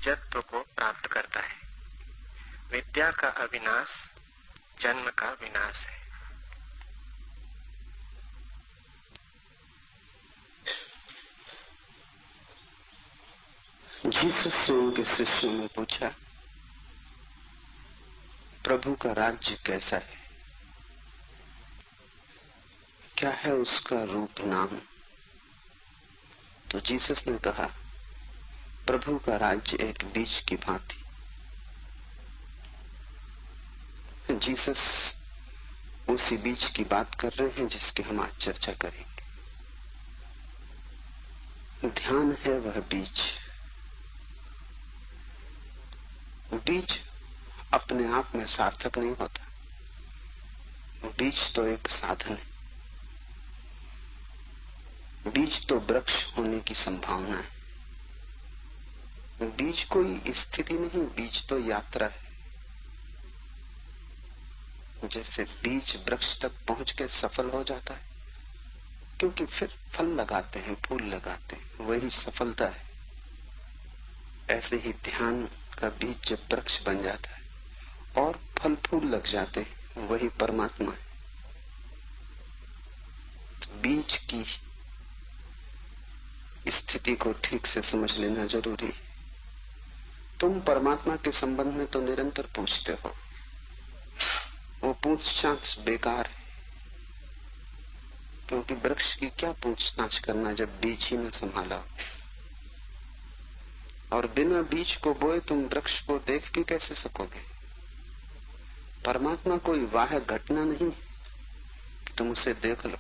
निजत्व को प्राप्त करता है। विद्या का अविनाश जन्म का विनाश है। जीसस से उनके शिष्यों ने पूछा, प्रभु का राज्य कैसा है, क्या है उसका रूप नाम? तो जीसस ने कहा, प्रभु का राज्य एक बीज की भांति। जीसस उसी बीज की बात कर रहे हैं जिसकी हम आज चर्चा करेंगे। ध्यान है वह बीज। बीज अपने आप में सार्थक नहीं होता। बीज तो एक साधन है। बीज तो वृक्ष होने की संभावना है। बीज कोई स्थिति नहीं, बीज तो यात्रा है। जैसे बीज वृक्ष तक पहुंच के सफल हो जाता है, क्योंकि फिर फल लगाते हैं, फूल लगाते हैं, वही सफलता है। ऐसे ही ध्यान का बीज जब वृक्ष बन जाता है और फल फूल लग जाते हैं, वही परमात्मा है। बीज की स्थिति को ठीक से समझ लेना जरूरी है। तुम परमात्मा के संबंध में तो निरंतर पूछते हो, वो पूछताछ बेकार है, क्योंकि वृक्ष की क्या पूछताछ करना जब बीज ही न संभाला। और बिना बीज को बोए तुम वृक्ष को देख भी कैसे सकोगे? परमात्मा कोई वाह्य घटना नहीं कि तुम उसे देख लो।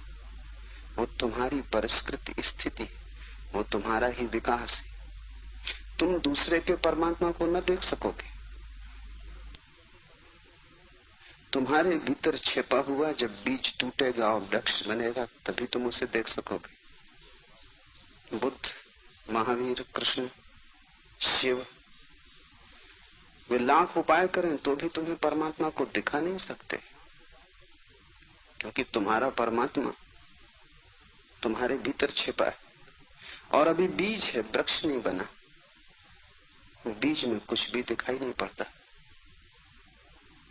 वो तुम्हारी परिष्कृत स्थिति, वो तुम्हारा ही विकास है। तुम दूसरे के परमात्मा को न देख सकोगे। तुम्हारे भीतर छिपा हुआ जब बीज टूटेगा और वृक्ष बनेगा, तभी तुम उसे देख सकोगे। बुद्ध, महावीर, कृष्ण, शिव, वे लाख उपाय करें तो भी तुम्हें परमात्मा को दिखा नहीं सकते, क्योंकि तुम्हारा परमात्मा तुम्हारे भीतर छिपा है। और अभी बीज है, वृक्ष नहीं बना। बीज में कुछ भी दिखाई नहीं पड़ता।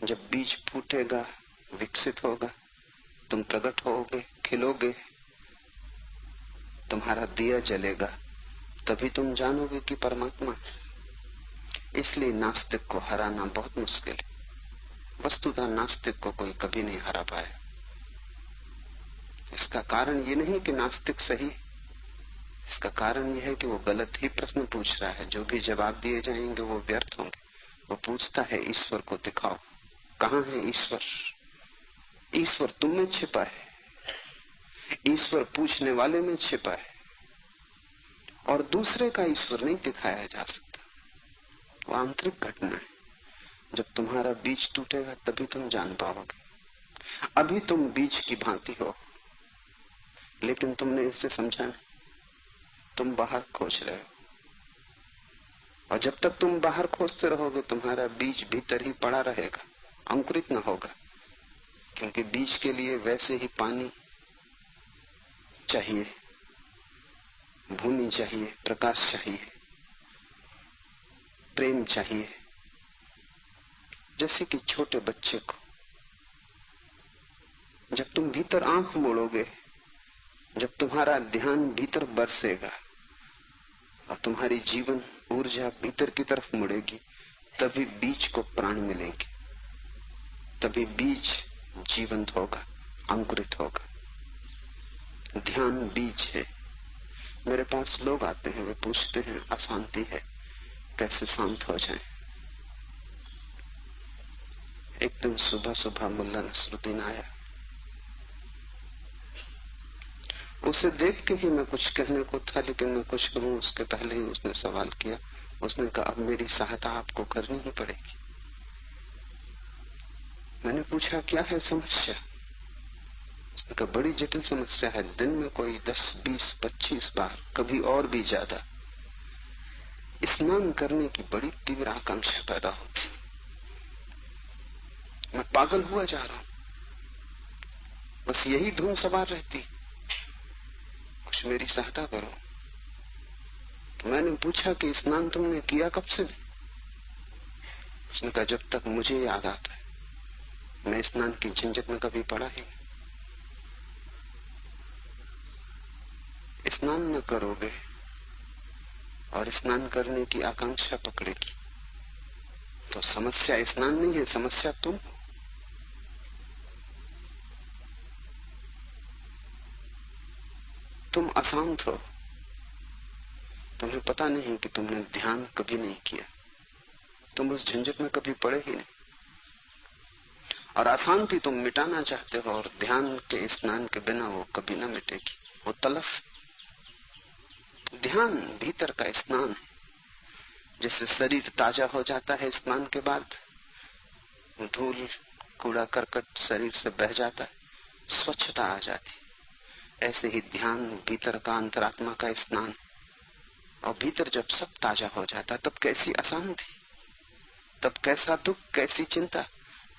जब बीज फूटेगा, विकसित होगा, तुम प्रकट होगे, खिलोगे, तुम्हारा दिया जलेगा, तभी तुम जानोगे कि परमात्मा। इसलिए नास्तिक को हराना बहुत मुश्किल है। वस्तुतः नास्तिक को कोई कभी नहीं हरा पाया। इसका कारण ये नहीं कि नास्तिक सही, इसका कारण यह है कि वो गलत ही प्रश्न पूछ रहा है। जो भी जवाब दिए जाएंगे वो व्यर्थ होंगे। वो पूछता है, ईश्वर को दिखाओ, कहाँ है ईश्वर? ईश्वर तुम में छिपा है, ईश्वर पूछने वाले में छिपा है, और दूसरे का ईश्वर नहीं दिखाया जा सकता। वो आंतरिक घटना है। जब तुम्हारा बीज टूटेगा तभी तुम जान पाओगे। अभी तुम बीज की भांति हो, लेकिन तुमने इसे समझा नहीं। तुम बाहर खोज रहे हो, और जब तक तुम बाहर खोजते रहोगे तुम्हारा बीज भीतर ही पड़ा रहेगा, अंकुरित न होगा। क्योंकि बीज के लिए वैसे ही पानी चाहिए, भूमि चाहिए, प्रकाश चाहिए, प्रेम चाहिए। जैसे कि छोटे बच्चे को जब तुम भीतर आंख मोड़ोगे, जब तुम्हारा ध्यान भीतर बरसेगा और तुम्हारी जीवन ऊर्जा भीतर की तरफ मुड़ेगी, तभी बीज को प्राण मिलेंगे, तभी बीज जीवंत होगा, अंकुरित होगा। ध्यान बीज है। मेरे पास लोग आते हैं, वे पूछते हैं, अशांति है, कैसे शांत हो जाएं? एक दिन सुबह सुबह मुल्ला नसरुद्दीन आया। उसे देख के ही मैं कुछ कहने को था, लेकिन मैं कुछ कहूं उसके पहले ही उसने सवाल किया। उसने कहा, अब मेरी सहायता आपको करनी ही पड़ेगी। मैंने पूछा, क्या है समस्या? उसने कहा, बड़ी जटिल समस्या है। दिन में कोई 10, 20, 25 बार, कभी और भी ज्यादा स्नान करने की बड़ी तीव्र आकांक्षा पैदा होती। मैं पागल हुआ जा रहा हूं, बस यही धुन सवार रहती, कुछ मेरी सहायता करो। तो मैंने पूछा कि स्नान तुमने किया कब से? उसने कहा जब तक मुझे याद आता है मैं स्नान की झंझट में कभी पड़ा ही नहीं। स्नान न करोगे और स्नान करने की आकांक्षा पकड़ेगी तो समस्या स्नान नहीं है, समस्या तुम हो। तुम अशांत हो, तुम्हें पता नहीं कि तुमने ध्यान कभी नहीं किया, तुम उस झंझट में कभी पड़े ही नहीं। और अशांति तुम मिटाना चाहते हो और ध्यान के स्नान के बिना वो कभी ना मिटेगी, वो तलफ। ध्यान भीतर का स्नान है। जैसे शरीर ताजा हो जाता है स्नान के बाद, धूल कूड़ा करकट शरीर से बह जाता है, स्वच्छता आ जाती, ऐसे ही ध्यान भीतर का अंतरात्मा का स्नान। और भीतर जब सब ताजा हो जाता तब कैसी अशांति, तब कैसा दुख, कैसी चिंता,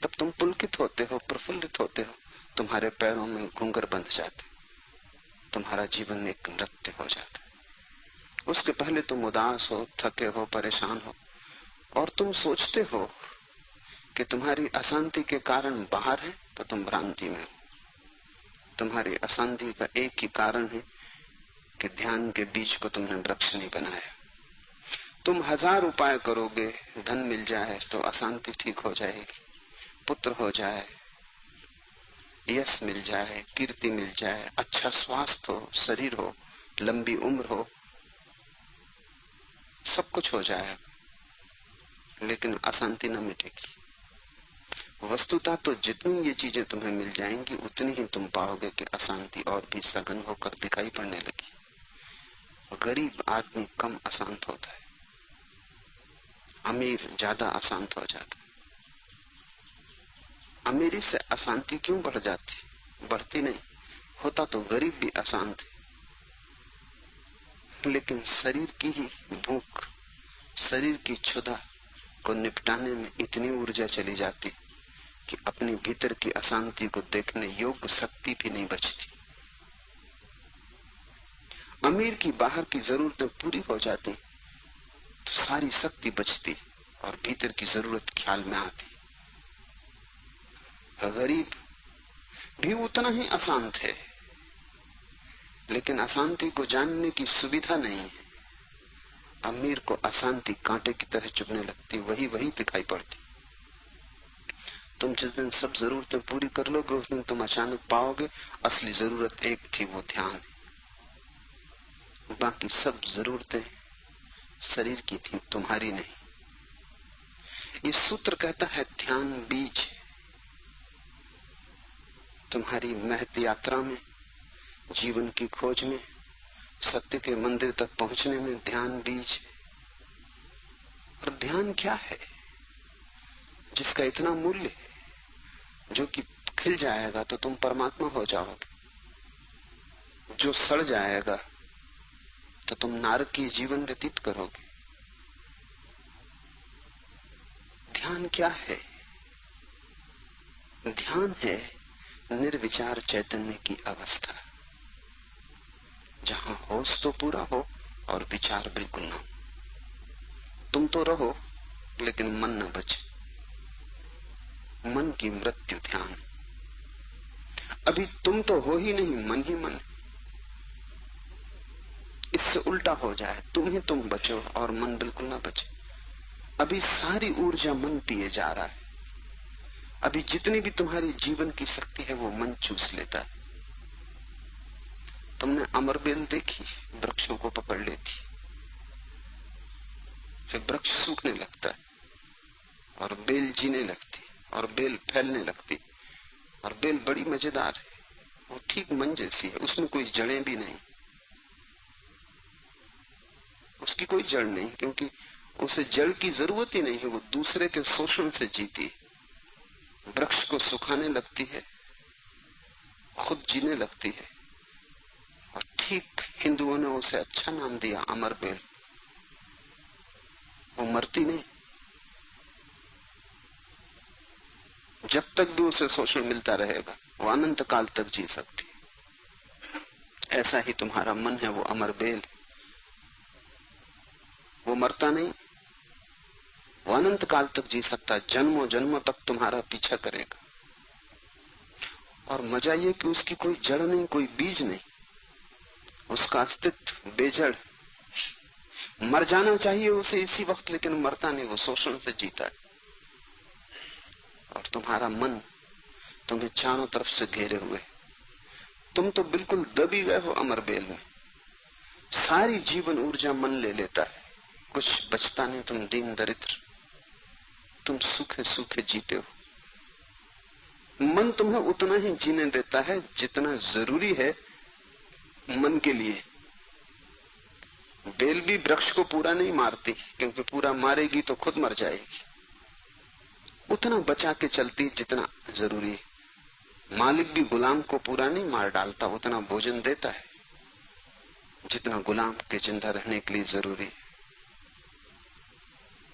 तब तुम पुलकित होते हो, प्रफुल्लित होते हो, तुम्हारे पैरों में घूंघर बंध जाते, तुम्हारा जीवन एक नृत्य हो जाता है। उसके पहले तुम उदास हो, थके हो, परेशान हो और तुम सोचते हो कि तुम्हारी अशांति के कारण बाहर है, तो तुम भ्रांति में हो। तुम्हारी अशांति का एक ही कारण है कि ध्यान के बीज को तुमने वृक्ष नहीं बनाया। तुम 1000 उपाय करोगे, धन मिल जाए तो अशांति ठीक हो जाएगी, पुत्र हो जाए, यश मिल जाए, कीर्ति मिल जाए, अच्छा स्वास्थ्य हो, शरीर हो, लंबी उम्र हो, सब कुछ हो जाएगा, लेकिन अशांति न मिटेगी। वस्तुतः तो जितनी ये चीजें तुम्हें मिल जाएंगी उतनी ही तुम पाओगे कि अशांति और भी सघन होकर दिखाई पड़ने लगी। गरीब आदमी कम अशांत होता है, अमीर ज्यादा अशांत हो जाता है। अमीरी से अशांति क्यों बढ़ जाती? बढ़ती नहीं, होता तो गरीब भी अशांत है, लेकिन शरीर की ही भूख, शरीर की क्षुधा को निपटाने में इतनी ऊर्जा चली जाती कि अपने भीतर की अशांति को देखने योग्य शक्ति भी नहीं बचती। अमीर की बाहर की जरूरतें पूरी हो जाती तो सारी शक्ति बचती और भीतर की जरूरत ख्याल में आती। गरीब भी उतना ही अशांत है, लेकिन अशांति को जानने की सुविधा नहीं है। अमीर को अशांति कांटे की तरह चुभने लगती, वही दिखाई पड़ती। तुम जिस दिन सब जरूरतें पूरी कर लोगे उस दिन तुम अचानक पाओगे असली जरूरत एक थी, वो ध्यान है। बाकी सब जरूरतें शरीर की थी, तुम्हारी नहीं। ये सूत्र कहता है ध्यान बीज। तुम्हारी महत यात्रा में, जीवन की खोज में, सत्य के मंदिर तक पहुंचने में ध्यान बीज। और ध्यान क्या है जिसका इतना मूल्य है, जो कि खिल जाएगा तो तुम परमात्मा हो जाओगे, जो सड़ जाएगा तो तुम नारकीय जीवन व्यतीत करोगे। ध्यान क्या है? ध्यान है निर्विचार चैतन्य की अवस्था, जहां होश तो पूरा हो और विचार बिल्कुल ना हो। तुम तो रहो लेकिन मन न बचे। मन की मृत्यु ध्यान। अभी तुम तो हो ही नहीं, मन ही मन। इससे उल्टा हो जाए, तुम बचो और मन बिल्कुल ना बचे। अभी सारी ऊर्जा मन पिए जा रहा है। अभी जितनी भी तुम्हारी जीवन की शक्ति है वो मन चूस लेता है। तुमने अमरबेल देखी, वृक्षों को पकड़ लेती, फिर वृक्ष सूखने लगता है और बेल जीने लगती और बेल फैलने लगती। और बेल बड़ी मजेदार है, वो ठीक मन जैसी है, उसमें कोई जड़ें भी नहीं, उसकी कोई जड़ नहीं, क्योंकि उसे जड़ की जरूरत ही नहीं है, वो दूसरे के शोषण से जीती है। वृक्ष को सुखाने लगती है, खुद जीने लगती है। और ठीक हिंदुओं ने उसे अच्छा नाम दिया, अमरबेल। वो मरती नहीं, जब तक भी उसे शोषण मिलता रहेगा वो अनंत काल तक जी सकती। ऐसा ही तुम्हारा मन है, वो अमरबेल, वो मरता नहीं, वो अनंत काल तक जी सकता है, जन्मों जन्मों तक तुम्हारा पीछा करेगा। और मजा ये कि उसकी कोई जड़ नहीं, कोई बीज नहीं, उसका अस्तित्व बेजड़। मर जाना चाहिए उसे इसी वक्त, लेकिन मरता नहीं, वो शोषण से जीता है। और तुम्हारा मन तुम्हें चारों तरफ से घेरे हुए, तुम तो बिल्कुल दबी गए हो अमरबेल में। सारी जीवन ऊर्जा मन ले लेता है, कुछ बचता नहीं, तुम दीन दरिद्र, तुम सूखे सूखे जीते हो। मन तुम्हें उतना ही जीने देता है जितना जरूरी है मन के लिए। बेल भी वृक्ष को पूरा नहीं मारती, क्योंकि पूरा मारेगी तो खुद मर जाएगी। उतना बचा के चलती जितना जरूरी है। मालिक भी गुलाम को पूरा नहीं मार डालता, उतना भोजन देता है जितना गुलाम के जिंदा रहने के लिए जरूरी है।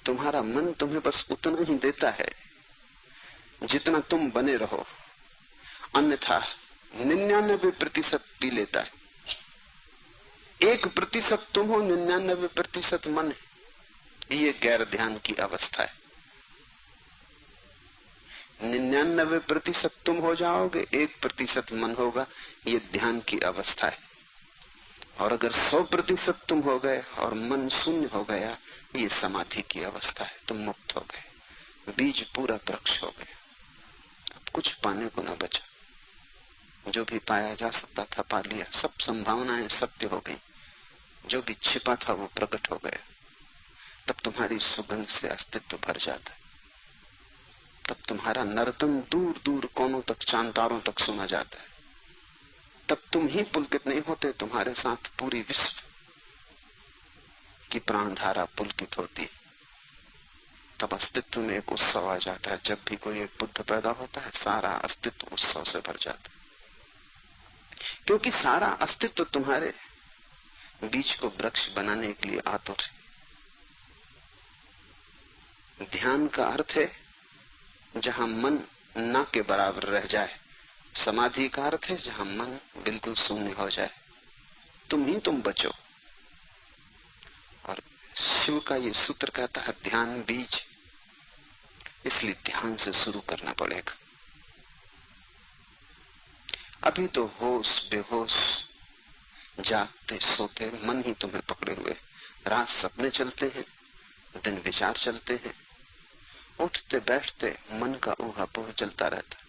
तुम्हारा मन तुम्हें बस उतना ही देता है जितना तुम बने रहो, अन्यथा 99% पी लेता है। 1% तुम हो, 99% मन है। ये गैर ध्यान की अवस्था है। 99% तुम हो जाओगे, 1% मन होगा, ये ध्यान की अवस्था है। और अगर 100% तुम हो गए और मन शून्य हो गया, ये समाधि की अवस्था है। तुम मुक्त हो गए, बीज पूरा वृक्ष हो गया, अब कुछ पाने को न बचा। जो भी पाया जा सकता था पा लिया, सब संभावनाएं सत्य हो गई, जो भी छिपा था वो प्रकट हो गया। तब तुम्हारी सुगंध से अस्तित्व भर जाता है। तब तुम्हारा नर्तन दूर दूर कोनों तक, चांतारों तक सुना जाता है। तब तुम ही पुलकित नहीं होते, तुम्हारे साथ पूरी विश्व की प्राणधारा पुलकित होती है। तब अस्तित्व में एक उत्सव आ जाता है। जब भी कोई एक बुद्ध पैदा होता है, सारा अस्तित्व उत्सव से भर जाता है, क्योंकि सारा अस्तित्व तुम्हारे बीज को वृक्ष बनाने के लिए आतुर है। ध्यान का अर्थ है जहां मन न के बराबर रह जाए। समाधि का अर्थ है जहां मन बिल्कुल शून्य हो जाए। तुम बचो। और शिव का ये सूत्र कहता है ध्यान बीज, इसलिए ध्यान से शुरू करना पड़ेगा। अभी तो होश बेहोश, जागते सोते मन ही तुम्हें पकड़े हुए। रात सपने चलते हैं, दिन विचार चलते हैं, उठते बैठते मन का ऊहापोह चलता रहता है।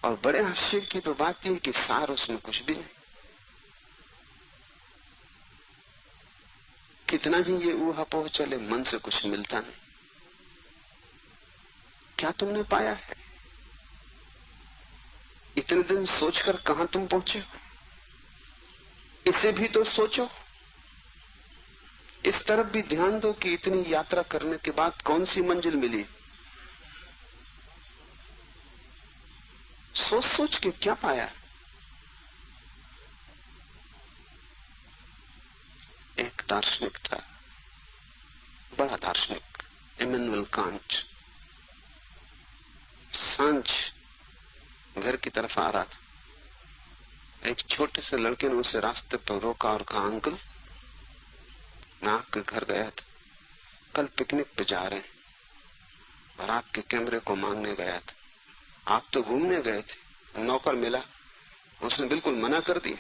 और बड़े आश्चर्य की तो बात यह कि सार उसमें कुछ भी नहीं। कितना ही ये ऊहापोह चले, मन से कुछ मिलता नहीं। क्या तुमने पाया है? इतने दिन सोचकर कहां तुम पहुंचे हो? इसे भी तो सोचो। इस तरफ भी ध्यान दो कि इतनी यात्रा करने के बाद कौन सी मंजिल मिली। सोच सोच के क्या पाया? एक दार्शनिक था, बड़ा दार्शनिक, इमैनुअल कांट। सांझ घर की तरफ आ रहा था। एक छोटे से लड़के ने उसे रास्ते पर रोका और कहा, अंकल मैं आपके घर गया था, कल पिकनिक पे जा रहे हैं और आपके कैमरे को मांगने गया था। आप तो घूमने गए थे, नौकर मिला, उसने बिल्कुल मना कर दिया।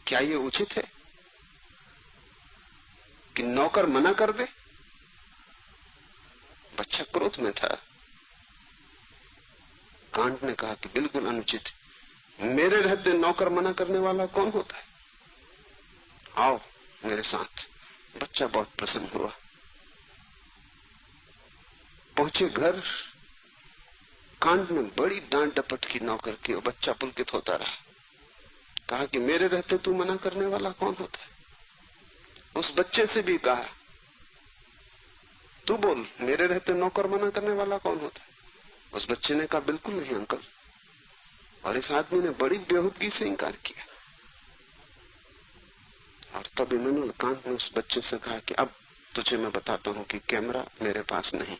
क्या ये उचित है कि नौकर मना कर दे? बच्चा क्रोध में था। कांट ने कहा कि बिल्कुल अनुचित है। मेरे रहते नौकर मना करने वाला कौन होता है? आओ मेरे साथ। बच्चा बहुत प्रसन्न हुआ। पहुंचे घर, कांट ने बड़ी डांट डपट की नौकर की और बच्चा पुलकित होता रहा। कहा कि मेरे रहते तू मना करने वाला कौन होता है? उस बच्चे से भी कहा, तू बोल, मेरे रहते नौकर मना करने वाला कौन होता है? उस बच्चे ने कहा, बिल्कुल नहीं अंकल। और इस आदमी ने बड़ी बेहूदगी से इंकार किया। और तब इमैनुअल कांट ने उस बच्चे से कहा कि अब तुझे मैं बताता हूं कि कैमरा मेरे पास नहीं।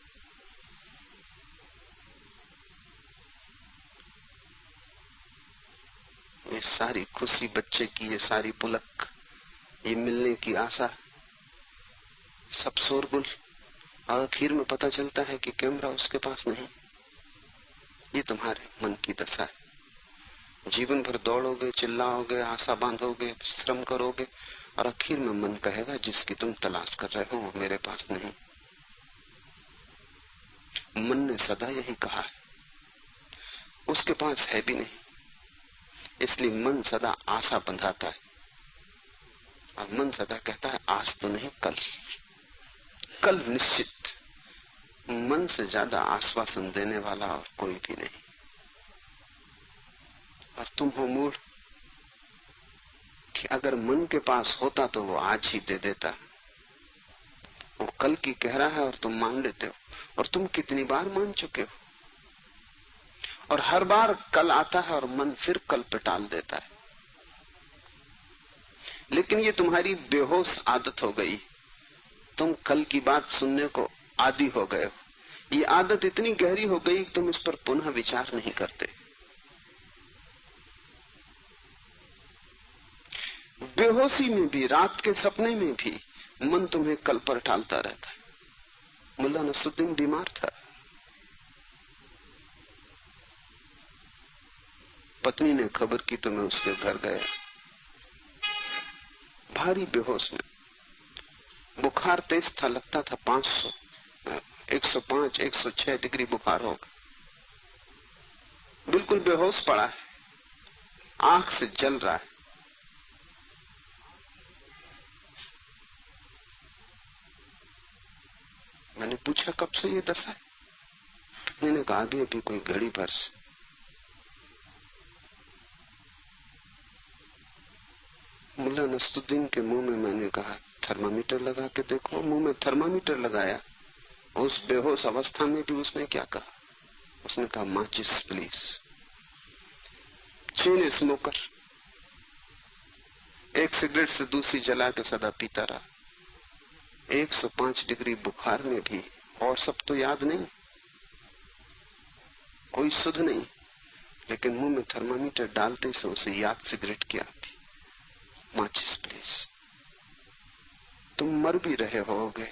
ये सारी खुशी बच्चे की, ये सारी पुलक, ये मिलने की आशा, सब शोरगुल और आखिर में पता चलता है कि कैमरा उसके पास नहीं। ये तुम्हारे मन की दशा है। जीवन भर दौड़ोगे, चिल्लाओगे, आशा बांधोगे, श्रम करोगे, और आखिर में मन कहेगा जिसकी तुम तलाश कर रहे हो वो मेरे पास नहीं। मन ने सदा यही कहा है, उसके पास है भी नहीं। इसलिए मन सदा आशा बंधाता है, और मन सदा कहता है आज तो नहीं, कल, कल निश्चित। मन से ज्यादा आश्वासन देने वाला और कोई भी नहीं। और तुम हो मूढ़ कि अगर मन के पास होता तो वो आज ही दे देता। वो कल की कह रहा है और तुम मान लेते हो। और तुम कितनी बार मान चुके हो, और हर बार कल आता है और मन फिर कल पे टाल देता है। लेकिन ये तुम्हारी बेहोश आदत हो गई। तुम कल की बात सुनने को आदी हो गए हो। ये आदत इतनी गहरी हो गई कि तुम इस पर पुनः विचार नहीं करते। बेहोशी में भी, रात के सपने में भी मन तुम्हें कल पर टालता रहता है। मुल्ला नसरुद्दीन बीमार था, पत्नी ने खबर की तो मैं उसके घर गया। भारी बेहोश में, बुखार तेज था, लगता था 500, 105, 106 डिग्री बुखार होगा। बिल्कुल बेहोश पड़ा है, आंख से जल रहा है। मैंने पूछा कब से ये दशा है? मैंने कहा अभी कोई घड़ी भर से। मुल्ला नसरुद्दीन के मुंह में मैंने कहा थर्मामीटर लगा के देखो। मुंह में थर्मामीटर लगाया। उस बेहोश अवस्था में भी उसने क्या कहा? उसने कहा माचिस प्लीज। चेन स्मोकर, एक सिगरेट से दूसरी जला के सदा पीता रहा। 105 डिग्री बुखार में भी, और सब तो याद नहीं, कोई सुध नहीं, लेकिन मुंह में थर्मामीटर डालते से उसे याद सिगरेट की आती। माचिस प्लीज। तुम मर भी रहे होगे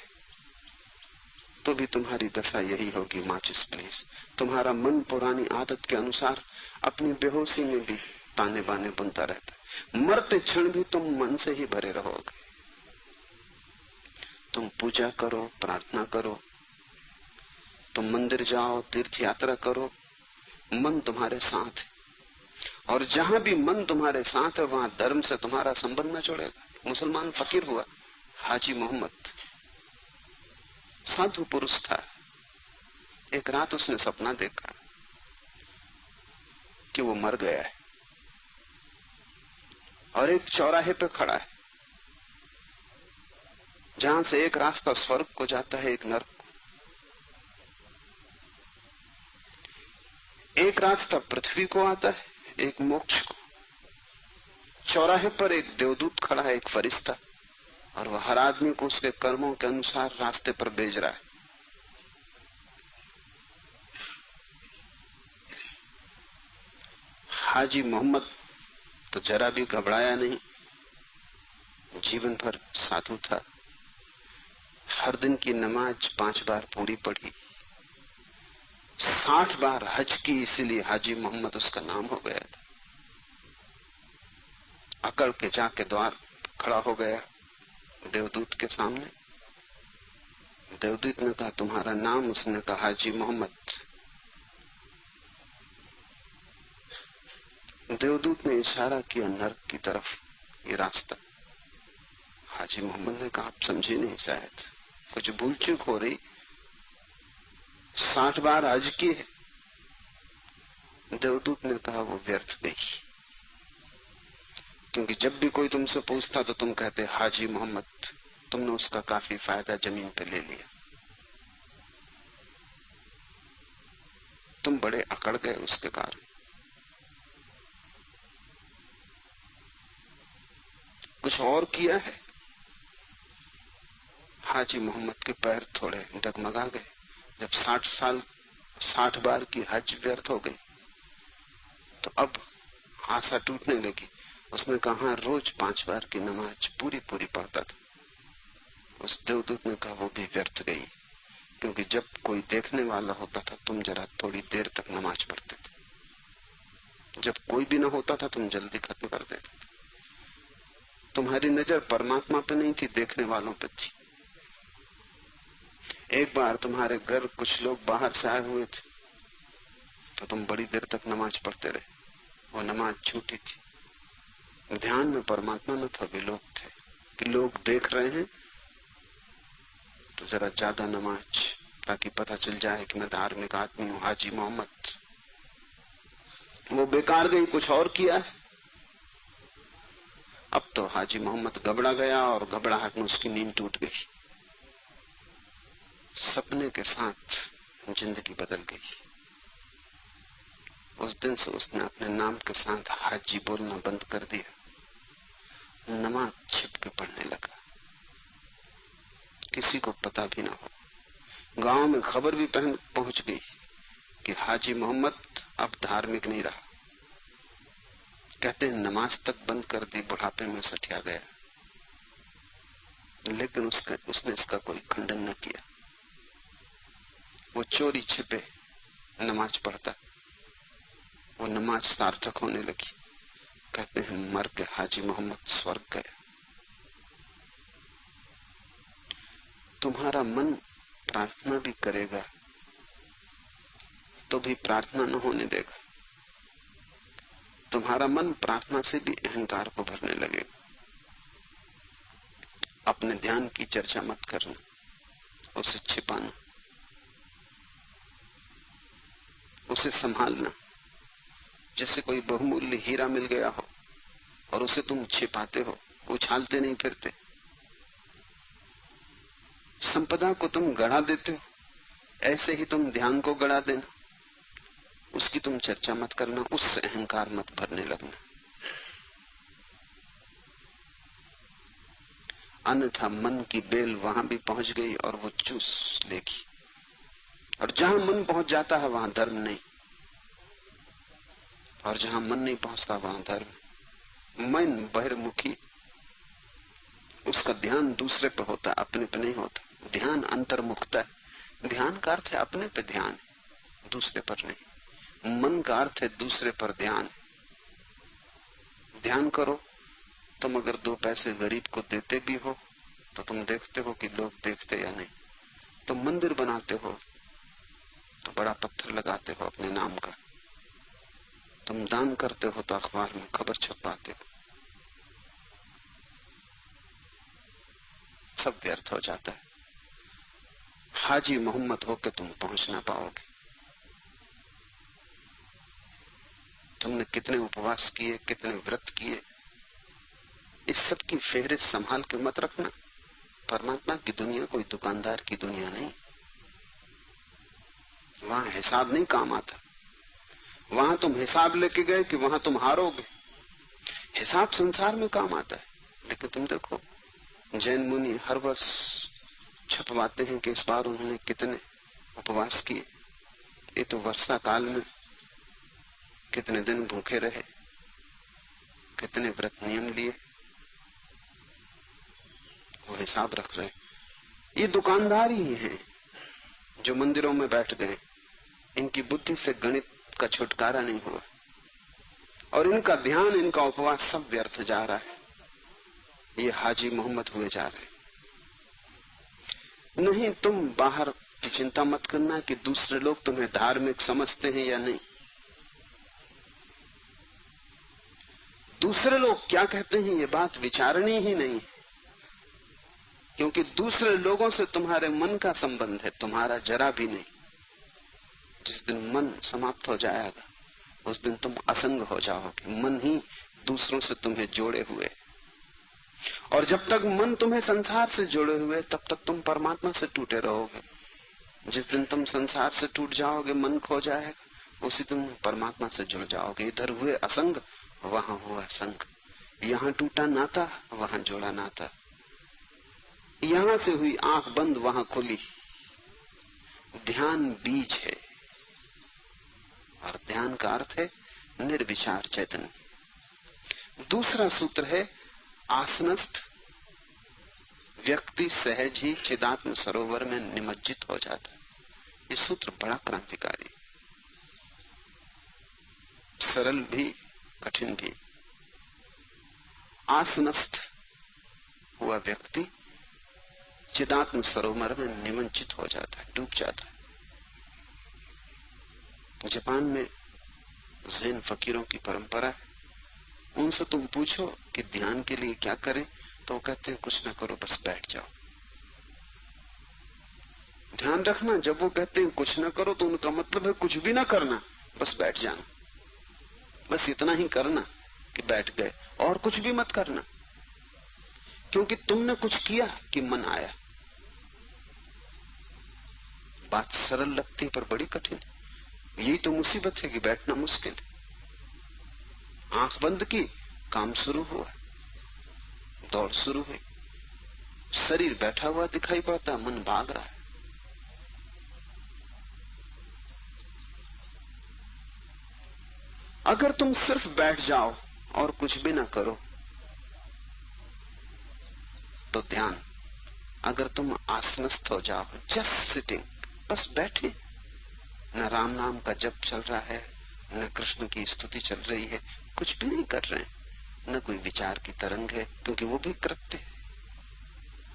तो भी तुम्हारी दशा यही होगी, माचिस प्लीज। तुम्हारा मन पुरानी आदत के अनुसार अपनी बेहोशी में भी ताने बाने बुनता रहता है। मरते क्षण भी तुम मन से ही भरे रहोगे। तुम पूजा करो, प्रार्थना करो, तुम मंदिर जाओ, तीर्थ यात्रा करो, मन तुम्हारे साथ है। और जहां भी मन तुम्हारे साथ है वहां धर्म से तुम्हारा संबंध न जोड़ेगा। मुसलमान फकीर हुआ हाजी मोहम्मद, साधु पुरुष था। एक रात उसने सपना देखा कि वो मर गया है और एक चौराहे पे खड़ा है, जहां से एक रास्ता स्वर्ग को जाता है, एक नरक को। एक रास्ता पृथ्वी को आता है, एक मोक्ष को। चौराहे पर एक देवदूत खड़ा है, एक फरिश्ता, और वह हर आदमी को उसके कर्मों के अनुसार रास्ते पर भेज रहा है। हाजी मोहम्मद तो जरा भी घबराया नहीं। जीवन भर साधु था, हर दिन की नमाज 5 बार पूरी पढ़ी, 60 बार हज की, इसीलिए हाजी मोहम्मद उसका नाम हो गया था। अकड़ के जाके द्वार खड़ा हो गया देवदूत के सामने। देवदूत ने कहा तुम्हारा नाम? उसने कहा हाजी मोहम्मद। देवदूत ने इशारा किया नरक की तरफ, ये रास्ता। हाजी मोहम्मद ने कहा आप समझे नहीं, शायद कुछ भूल चूक हो रही। 60 बार हज की है। देवदूत ने कहा वो व्यर्थ गई, क्योंकि जब भी कोई तुमसे पूछता तो तुम कहते हाजी मोहम्मद। तुमने उसका काफी फायदा जमीन पे ले लिया। तुम बड़े अकड़ गए उसके कारण। कुछ और किया है? हाजी मोहम्मद के पैर थोड़े डगमगा गए। जब 60 बार की हज व्यर्थ हो गई तो अब आशा टूटने लगी। उसने कहा रोज 5 बार की नमाज पूरी पढ़ता था। उस देवदूत ने कहा वो भी व्यर्थ गई, क्योंकि जब कोई देखने वाला होता था तुम जरा थोड़ी देर तक नमाज पढ़ते थे, जब कोई भी ना होता था तुम जल्दी खत्म कर देते थे। तुम्हारी नजर परमात्मा पे नहीं थी, देखने वालों पे थी। एक बार तुम्हारे घर कुछ लोग बाहर से आए हुए थे तो तुम बड़ी देर तक नमाज पढ़ते रहे। वो नमाज झूठी थी, ध्यान में परमात्मा न था, वे लोग थे कि लोग देख रहे हैं तो जरा ज्यादा नमाज, ताकि पता चल जाए कि मैं धार्मिक आदमी हूं, हाजी मोहम्मद। वो बेकार गई, कुछ और किया है। अब तो हाजी मोहम्मद घबरा गया और घबराहट में उसकी नींद टूट गई। सपने के साथ जिंदगी बदल गई। उस दिन से उसने अपने नाम के साथ हाजी बोलना बंद कर दिया। नमाज छिप के पढ़ने लगा, किसी को पता भी ना हो। गांव में खबर भी पहुंच गई कि हाजी मोहम्मद अब धार्मिक नहीं रहा। कहते हैं नमाज तक बंद कर दी, बुढ़ापे में सठिया गया। लेकिन उसने इसका कोई खंडन न किया। वो चोरी छिपे नमाज पढ़ता, वो नमाज सार्थक होने लगी। कहते हैं मर के हाजी मोहम्मद स्वर्ग गया। तुम्हारा मन प्रार्थना भी करेगा तो भी प्रार्थना न होने देगा। तुम्हारा मन प्रार्थना से भी अहंकार को भरने लगेगा। अपने ध्यान की चर्चा मत करना, उसे छिपाना, उसे संभालना। जैसे कोई बहुमूल्य हीरा मिल गया हो और उसे तुम छिपाते हो, उछालते नहीं फिरते। संपदा को तुम गड़ा देते हो, ऐसे ही तुम ध्यान को गड़ा देना। उसकी तुम चर्चा मत करना, उससे अहंकार मत भरने लगना। अन्यथा मन की बेल वहां भी पहुंच गई और वो चूस लेगी। और जहां मन पहुंच जाता है वहां धर्म नहीं, और जहां मन नहीं पहुंचता वहां धर्म। मन बहिर्मुखी, उसका ध्यान दूसरे पे होता, अपने पे नहीं होता। ध्यान अंतर्मुखता है। ध्यान का अर्थ है अपने पे ध्यान, दूसरे पर नहीं। मन का अर्थ है दूसरे पर ध्यान। ध्यान करो, तुम अगर 2 पैसे गरीब को देते भी हो तो तुम देखते हो कि लोग देखते या नहीं। तुम मंदिर बनाते हो तो बड़ा पत्थर लगाते हो अपने नाम का। तुम दान करते हो तो अखबार में खबर छपवाते हो। सब व्यर्थ हो जाता है। हाजी मोहम्मद होकर तुम पहुंच ना पाओगे। तुमने कितने उपवास किए, कितने व्रत किए, इस सब की फेहरिस्त संभाल के मत रखना। परमात्मा की दुनिया कोई दुकानदार की दुनिया नहीं। वहां हिसाब नहीं काम आता। वहां तुम हिसाब लेके गए कि वहां तुम हारोगे। हिसाब संसार में काम आता है। लेकिन तुम देखो, जैन मुनि हर वर्ष छपवाते हैं कि इस बार उन्होंने कितने उपवास किए। ये तो वर्षा काल में कितने दिन भूखे रहे, कितने व्रत नियम लिए, वो हिसाब रख रहे। ये दुकानदार ही हैं जो मंदिरों में बैठ गए। इनकी बुद्धि से गणित का छुटकारा नहीं हुआ और इनका ध्यान, इनका उपवास सब व्यर्थ जा रहा है। ये हाजी मोहम्मद हुए जा रहे। नहीं, तुम बाहर की चिंता मत करना कि दूसरे लोग तुम्हें धार्मिक समझते हैं या नहीं। दूसरे लोग क्या कहते हैं ये बात विचारनी ही नहीं, क्योंकि दूसरे लोगों से तुम्हारे मन का संबंध है, तुम्हारा जरा भी नहीं। जिस दिन मन समाप्त हो जाएगा उस दिन तुम असंग हो जाओगे। मन ही दूसरों से तुम्हें जोड़े हुए, और जब तक मन तुम्हें संसार से जोड़े हुए तब तक तुम परमात्मा से टूटे रहोगे। जिस दिन तुम संसार से टूट जाओगे, मन खो जाएगा, उसी दिन परमात्मा से जुड़ जाओगे। इधर हुए असंग, वहां हुआ संग। यहां टूटा नाता, वहां जोड़ा नाता। यहां से हुई आंख बंद, वहां खुली। ध्यान बीज है और ध्यान का अर्थ है निर्विचार चैतन्य। दूसरा सूत्र है आसनस्थ व्यक्ति सहज ही चिदात्म सरोवर में निमज्जित हो जाता है। ये सूत्र बड़ा क्रांतिकारी, सरल भी कठिन भी। आसनस्थ हुआ व्यक्ति चिदात्म सरोवर में निमज्जित हो जाता है, डूब जाता है। जापान में ज़ैन फकीरों की परंपरा है। उनसे तुम पूछो कि ध्यान के लिए क्या करें, तो कहते हैं कुछ ना करो, बस बैठ जाओ। ध्यान रखना, जब वो कहते हैं कुछ ना करो तो उनका मतलब है कुछ भी ना करना, बस बैठ जाना। बस इतना ही करना कि बैठ गए, और कुछ भी मत करना, क्योंकि तुमने कुछ किया कि मन आया। बात सरल लगती है पर बड़ी कठिन है। यही तो मुसीबत है कि बैठना मुश्किल है। आंख बंद की, काम शुरू हुआ, दौड़ शुरू हुई, शरीर बैठा हुआ दिखाई पड़ता, मन भाग रहा है। अगर तुम सिर्फ बैठ जाओ और कुछ भी ना करो तो ध्यान। अगर तुम आसनस्थ हो जाओ, जस्ट सिटिंग, बस बैठे, न राम नाम का जप चल रहा है, न कृष्ण की स्तुति चल रही है, कुछ भी नहीं कर रहे हैं, न कोई विचार की तरंग है, क्योंकि वो भी कृत्य है।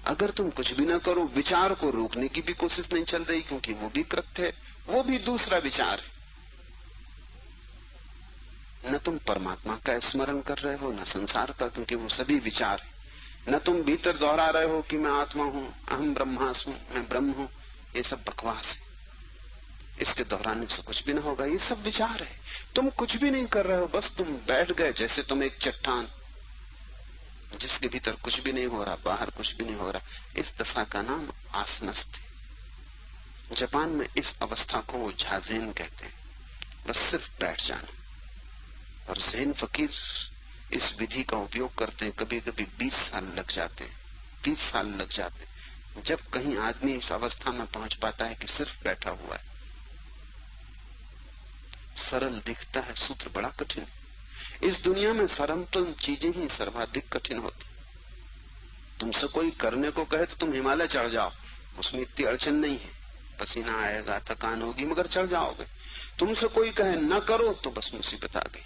अगर तुम कुछ भी ना करो, विचार को रोकने की भी कोशिश नहीं चल रही, क्योंकि वो भी कृत्य है, वो भी दूसरा विचार है। न तुम परमात्मा का स्मरण कर रहे हो, न संसार का, क्योंकि वो सभी विचार है। न तुम भीतर दोहरा रहे हो कि मैं आत्मा हूं, अहम ब्रह्मास्मि, मैं ब्रह्म हूं। ये सब बकवास है, इसके दोहराने से कुछ भी ना होगा। ये सब विचार है। तुम कुछ भी नहीं कर रहे हो, बस तुम बैठ गए, जैसे तुम एक चट्टान जिसके भीतर कुछ भी नहीं हो रहा, बाहर कुछ भी नहीं हो रहा। इस दशा का नाम आसनस्थ है। जापान में इस अवस्था को वो झाजेन कहते हैं, बस सिर्फ बैठ जाना। और ज़ैन फकीर इस विधि का उपयोग करते हैं। कभी कभी 20 साल लग जाते हैं, 30 साल लग जाते हैं, जब कहीं आदमी इस अवस्था में पहुंच पाता है कि सिर्फ बैठा हुआ है। सरल दिखता है, सूत्र बड़ा कठिन। इस दुनिया में सरल चीजें ही सर्वाधिक कठिन होती। तुमसे कोई करने को कहे तो तुम हिमालय चढ़ जाओ, उसमें इतनी अड़चन नहीं है, पसीना आएगा, थकान होगी, मगर चढ़ जाओगे। तुमसे कोई कहे न करो तो बस मुसीबत आ गई।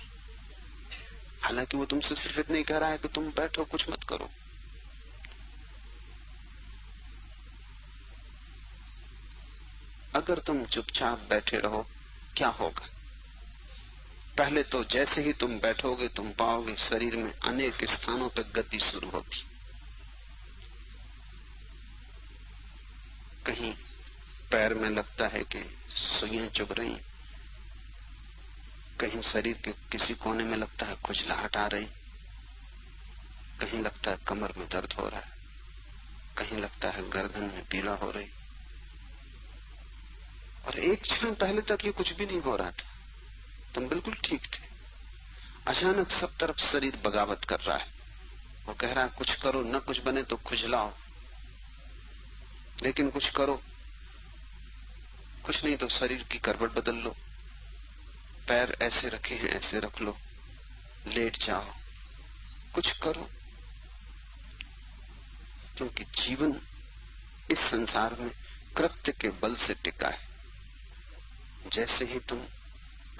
हालांकि वो तुमसे सिर्फ इतना ही कह रहा है कि तुम बैठो, कुछ मत करो। अगर तुम चुपचाप बैठे रहो, क्या होगा? पहले तो जैसे ही तुम बैठोगे, तुम पाओगे शरीर में अनेक स्थानों पर गति शुरू होती। कहीं पैर में लगता है कि सुइयां चुभ रही, कहीं शरीर के किसी कोने में लगता है खुजलाहट आ रही, कहीं लगता है कमर में दर्द हो रहा है, कहीं लगता है गर्दन में पीड़ा हो रही। और एक क्षण पहले तक ये कुछ भी नहीं हो रहा था, तुम बिल्कुल ठीक थे। अचानक सब तरफ शरीर बगावत कर रहा है। वो कह रहा है कुछ करो, न कुछ बने तो खुजलाओ, लेकिन कुछ करो। कुछ नहीं तो शरीर की करवट बदल लो, पैर ऐसे रखे हैं ऐसे रख लो, लेट जाओ, कुछ करो। क्योंकि जीवन इस संसार में कृत्य के बल से टिका है। जैसे ही तुम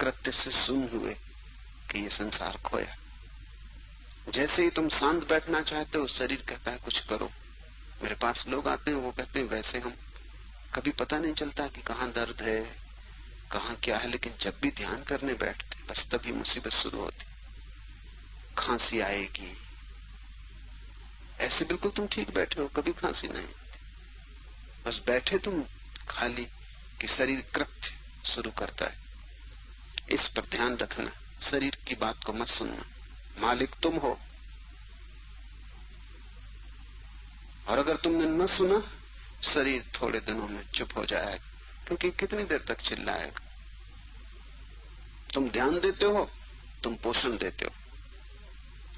कृत्य से सुन हुए कि ये संसार खोया, जैसे ही तुम शांत बैठना चाहते हो, शरीर कहता है कुछ करो। मेरे पास लोग आते हैं, वो कहते हैं वैसे हम कभी पता नहीं चलता कि कहाँ दर्द है, कहाँ क्या है, लेकिन जब भी ध्यान करने बैठते बस तभी मुसीबत शुरू होती। खांसी आएगी, ऐसे बिल्कुल तुम ठीक बैठे हो, कभी खांसी नहीं, बस बैठे तुम खाली कि शरीर कृत्य शुरू करता है। इस पर ध्यान रखना, शरीर की बात को मत सुनना, मालिक तुम हो। और अगर तुमने न सुना, शरीर थोड़े दिनों में चुप हो जाएगा, क्योंकि कितनी देर तक चिल्लाएगा। तुम ध्यान देते हो, तुम पोषण देते हो।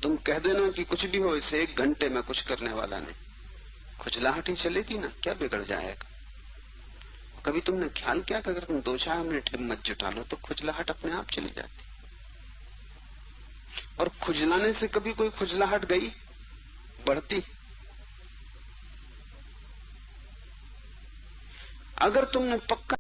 तुम कह देना कि कुछ भी हो, इसे 1 घंटे में कुछ करने वाला नहीं, खुजलाहट ही चलेगी ना, क्या बिगड़ जाएगा। कभी तुमने ख्याल किया कि अगर तुम 2-4 मिनट हिम्मत जुटा लो तो खुजलाहट अपने आप चली जाती। और खुजलाने से कभी कोई खुजलाहट गई, बढ़ती। अगर तुमने पक्का